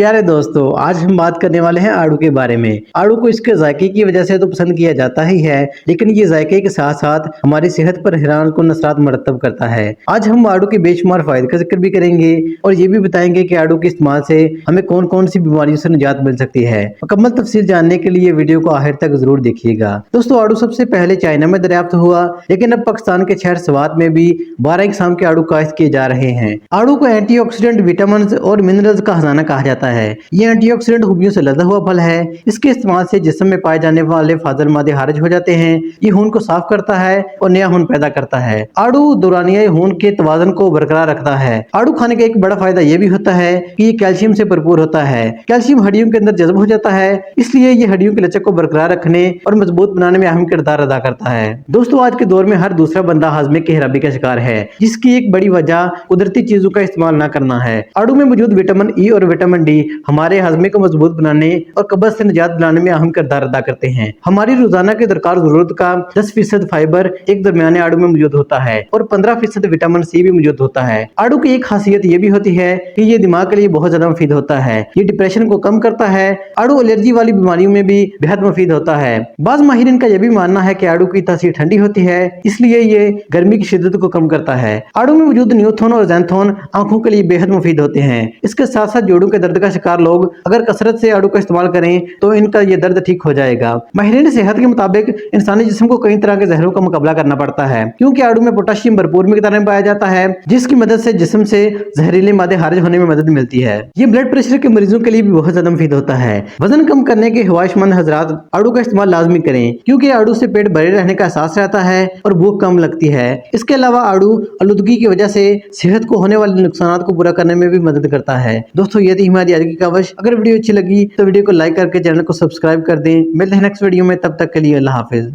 प्यारे दोस्तों, आज हम बात करने वाले हैं आड़ू के बारे में। आड़ू को इसके जायके की वजह से तो पसंद किया जाता ही है, लेकिन ये जायके के साथ साथ हमारी सेहत पर हैरानकुन असरात मरतब करता है। आज हम आड़ू के बेशुमार फायदे का जिक्र भी करेंगे और ये भी बताएंगे कि आड़ू के इस्तेमाल से हमें कौन कौन सी बीमारियों से निजात मिल सकती है। मुकम्मल तफसील जानने के लिए वीडियो को आखिर तक जरूर देखिएगा। दोस्तों, आड़ू सबसे पहले चाइना में दरियाफ्त हुआ, लेकिन अब पाकिस्तान के शहर स्वात में भी 12 किस्म के आड़ू काश्त किए जा रहे हैं। आड़ू को एंटीऑक्सीडेंट, विटामिन और मिनरल्स का खजाना कहा जाता है। ये एंटीऑक्सीडेंट खूबियों से लदा हुआ फल है। इसके इस्तेमाल से जिस्म में पाए जाने वाले फाजल मादे खारिज हो जाते हैं। ये खून को साफ करता है और नया खून पैदा करता है। आड़ू दौरानिया खून के तवाज़ुन को बरकरार रखता है। आड़ू खाने का एक बड़ा फायदा ये भी होता है कि ये कैल्शियम से भरपूर होता है। कैल्शियम हड्डियों के अंदर जज्ब हो जाता है, इसलिए ये हड्डियों की लचक को बरकरार रखने और मजबूत बनाने में अहम किरदार अदा करता है। दोस्तों, आज के दौर में हर दूसरा बंदा हाजमे की खराबी का शिकार है, जिसकी एक बड़ी वजह कुदरती चीजों का इस्तेमाल न करना है। आड़ू में मौजूद विटामिन ई और विटामिन डी हमारे हाजमे को मजबूत बनाने और कब्ज से निजात दिलाने में अहम किरदार अदा करते हैं। हमारी रोजाना के दरकार जरूरत का 10% फाइबर एक दरमियाने आड़ू में मौजूद होता है और 15% विटामिन सी भी मौजूद होता है। आड़ू की एक खासियत ये भी होती है कि ये दिमाग के लिए बहुत ज्यादा मुफीद होता है। ये डिप्रेशन को कम करता है। आड़ू एलर्जी वाली बीमारियों में भी बेहद मुफीद होता है। बाज माहिरीन का यह भी मानना है कि आड़ू की तासीर ठंडी होती है, इसलिए ये गर्मी की शिद्दत को कम करता है। आड़ू में मौजूद न्यूथोन और ज़ैंथोन आंखों के लिए बेहद मुफीद होते हैं। इसके साथ साथ जोड़ों के दर्द का शिकार लोग अगर कसरत से आड़ू का इस्तेमाल करें तो इनका ये दर्द ठीक हो जाएगा। माहिरीन सेहत के मुताबिक इंसानी जिस्म को कई तरह के जहरों का मुकाबला करना पड़ता है, क्योंकि आड़ू में पोटाशियम भरपूर मिकदार में पाया जाता है, जिसकी मदद से जिस्म से जहरीले मादे खारिज होने में मदद मिलती है। ये ब्लड प्रेशर के मरीजों के लिए भी बहुत ज्यादा मुफीद होता है। वजन कम करने के ख्वाहिशमंद हजरात आड़ू का इस्तेमाल लाजमी करें, क्योंकि आड़ू से पेट भरे रहने का एहसास रहता है और भूख कम लगती है। इसके अलावा आड़ू आलूदगी की वजह से सेहत को होने वाले नुकसान को पूरा करने में भी मदद करता है। दोस्तों, ये थी हमारी आज की काविश। अगर वीडियो अच्छी लगी तो वीडियो को लाइक करके चैनल को सब्सक्राइब कर दें। मिलते हैं नेक्स्ट वीडियो में, तब तक के लिए अल्लाह हाफिज।